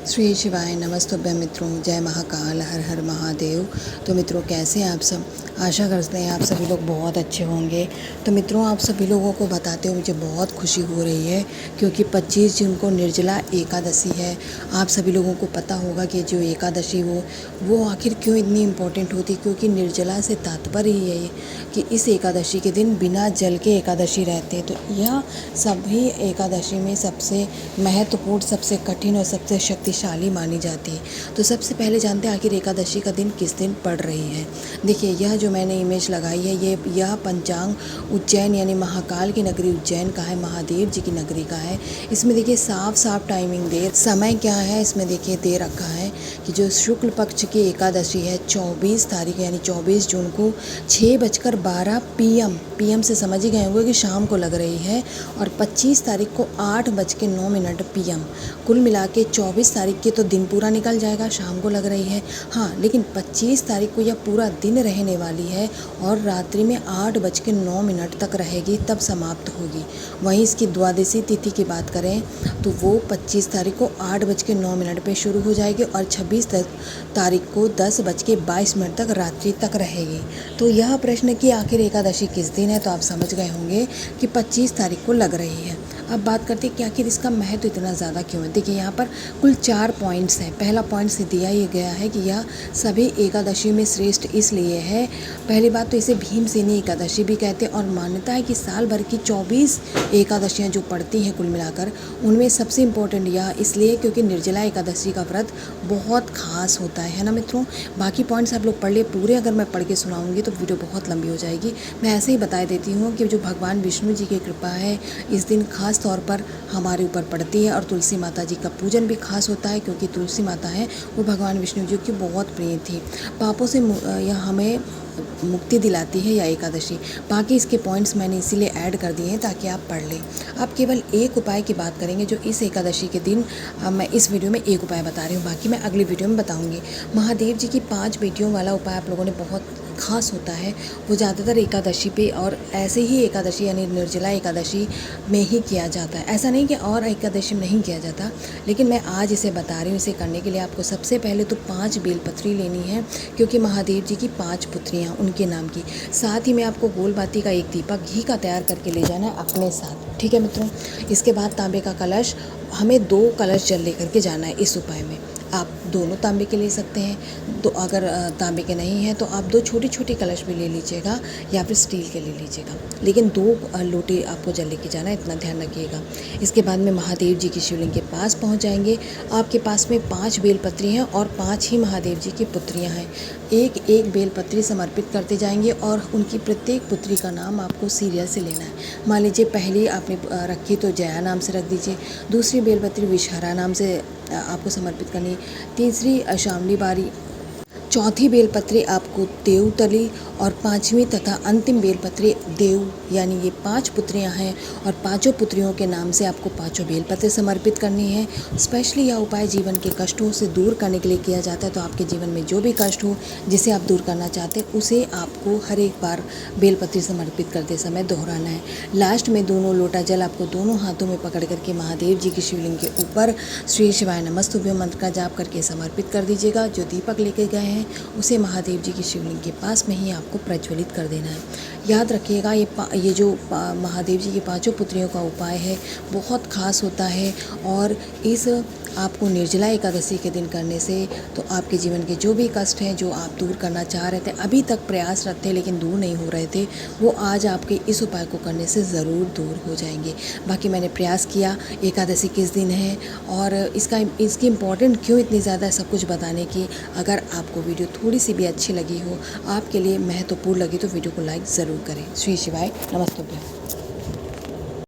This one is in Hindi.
श्री शिवाय नमस्तुभ्य मित्रों, जय महाकाल, हर हर महादेव। तो मित्रों, कैसे हैं आप सब? आशा करते हैं आप सभी लोग बहुत अच्छे होंगे। तो मित्रों, आप सभी लोगों को बताते हुए मुझे बहुत खुशी हो रही है क्योंकि 25 जून को निर्जला एकादशी है। आप सभी लोगों को पता होगा कि जो एकादशी वो आखिर क्यों इतनी इम्पोर्टेंट होती, क्योंकि निर्जला से तात्पर्य ही है कि इस एकादशी के दिन बिना जल के एकादशी रहते हैं। तो यह सभी एकादशी में सबसे महत्वपूर्ण, सबसे कठिन और सबसे शक्तिशाली मानी जाती है। तो सबसे पहले जानते हैं आखिर एकादशी का दिन किस दिन पड़ रही है। देखिए, यह जो मैंने इमेज लगाई है यह पंचांग उज्जैन यानी महाकाल की नगरी उज्जैन का है, महादेव जी की नगरी का है। इसमें देखिए साफ साफ टाइमिंग दे, समय क्या है इसमें देखिए दे रखा है कि जो शुक्ल पक्ष की एकादशी है 24 तारीख यानी 24 जून को 6:12 PM से समझ ही गए होंगे कि शाम को लग रही है, और 25 तारीख को 8:09 PM। कुल मिला के 24 तारीख के तो दिन पूरा निकल जाएगा, शाम को लग रही है। हाँ, लेकिन 25 तारीख को यह पूरा दिन रहने वाली है और रात्रि में 8:09 तक रहेगी, तब समाप्त होगी। वहीं इसकी द्वादशी तिथि की बात करें तो वो 25 तारीख को 8:09 पे शुरू हो जाएगी और 26 तारीख को 10:22 तक रात्रि तक रहेगी। तो यह प्रश्न कि आखिर एकादशी किस दिन है, तो आप समझ गए होंगे कि 25 तारीख को लग रही है। अब बात करते हैं कि आखिर इसका महत्व इतना ज़्यादा क्यों है। देखिए, यहाँ पर कुल 4 पॉइंट्स हैं। पहला पॉइंट से दिया ये गया है कि यह सभी एकादशी में श्रेष्ठ इसलिए है। पहली बात तो इसे भीमसेनी एकादशी भी कहते हैं और मान्यता है कि साल भर की 24 एकादशियाँ जो पड़ती हैं कुल मिलाकर, उनमें सबसे इम्पोर्टेंट यह इसलिए क्योंकि निर्जला एकादशी का व्रत बहुत खास होता है ना मित्रों। बाकी पॉइंट्स आप लोग पढ़ लिए पूरे, अगर मैं पढ़ के सुनाऊंगी तो वीडियो बहुत लंबी हो जाएगी। मैं ऐसे ही बता देती हूँ कि जो भगवान विष्णु जी की कृपा है इस दिन खास तौर पर हमारे ऊपर पड़ती है, और तुलसी माता जी का पूजन भी खास होता है क्योंकि तुलसी माता है वो भगवान विष्णु जी की बहुत प्रिय थी। पापों से यह हमें मुक्ति दिलाती है यह एकादशी। बाकी इसके पॉइंट्स मैंने इसीलिए ऐड कर दिए हैं ताकि आप पढ़ लें। अब केवल एक उपाय की बात करेंगे जो इस एकादशी के दिन, मैं इस वीडियो में एक उपाय बता रही हूँ, बाकी मैं अगली वीडियो में बताऊँगी। महादेव जी की 5 बेटियों वाला उपाय आप लोगों ने बहुत खास होता है, वो ज़्यादातर एकादशी पे और ऐसे ही एकादशी यानी निर्जला एकादशी में ही किया जाता है। ऐसा नहीं कि और एकादशी में नहीं किया जाता, लेकिन मैं आज इसे बता रही हूँ। इसे करने के लिए आपको सबसे पहले तो 5 बेलपत्री लेनी है क्योंकि महादेव जी की 5 पुत्रियाँ उनके नाम की। साथ ही में आपको गोलबाती का एक दीपक घी का तैयार करके ले जाना है अपने साथ, ठीक है मित्रों। इसके बाद तांबे का कलश, हमें 2 कलश जल लेकर के जाना है इस उपाय में। आप दोनों तांबे के ले सकते हैं, तो अगर तांबे के नहीं हैं तो आप 2 छोटी छोटी कलश भी ले लीजिएगा या फिर स्टील के ले लीजिएगा, लेकिन 2 लोटे आपको जल लेके जाना है, इतना ध्यान रखिएगा। इसके बाद में महादेव जी की शिवलिंग के पास पहुंच जाएंगे। आपके पास में 5 बेलपत्री हैं और 5 ही महादेव जी की पुत्रियां हैं। एक एक बेलपत्री समर्पित करते जाएंगे और उनकी प्रत्येक पुत्री का नाम आपको सीरियल से लेना है। मान लीजिए पहली आपने रखी तो जया नाम से रख दीजिए, दूसरी बेलपत्री विषहरा नाम से आपको समर्पित करनी, तीसरी शामली बारी, चौथी बेलपत्री आपको देवतली और 5वीं तथा अंतिम बेलपत्री देव, यानी ये 5 पुत्रियां हैं और 5 पुत्रियों के नाम से आपको 5 बेलपत्री समर्पित करनी है। स्पेशली यह उपाय जीवन के कष्टों से दूर करने के लिए किया जाता है। तो आपके जीवन में जो भी कष्ट हो जिसे आप दूर करना चाहते हैं उसे आपको हर एक बार बेलपत्री समर्पित करते समय दोहराना है। लास्ट में दोनों लोटा जल आपको दोनों हाथों में पकड़ करके महादेव जी की शिवलिंग के ऊपर श्री शिवाय नमस्तुभ्य मंत्र का जाप करके समर्पित कर दीजिएगा। जो दीपक लेके गए हैं उसे महादेव जी की शिवलिंग के पास में ही आपको प्रज्वलित कर देना है। याद रखिएगा, ये जो महादेव जी की 5 पुत्रियों का उपाय है बहुत खास होता है, और इस आपको निर्जला एकादशी के दिन करने से तो आपके जीवन के जो भी कष्ट हैं जो आप दूर करना चाह रहे थे, अभी तक प्रयासरत थे लेकिन दूर नहीं हो रहे थे, वो आज आपके इस उपाय को करने से ज़रूर दूर हो जाएंगे। बाकी मैंने प्रयास किया एकादशी किस दिन है और इसकी इम्पोर्टेंट क्यों इतनी ज़्यादा सब कुछ बताने की। अगर आपको वीडियो थोड़ी सी भी अच्छी लगी हो, आपके लिए महत्वपूर्ण लगी, तो वीडियो को लाइक ज़रूर करें। श्री शिवाय नमस्तुभ्यं।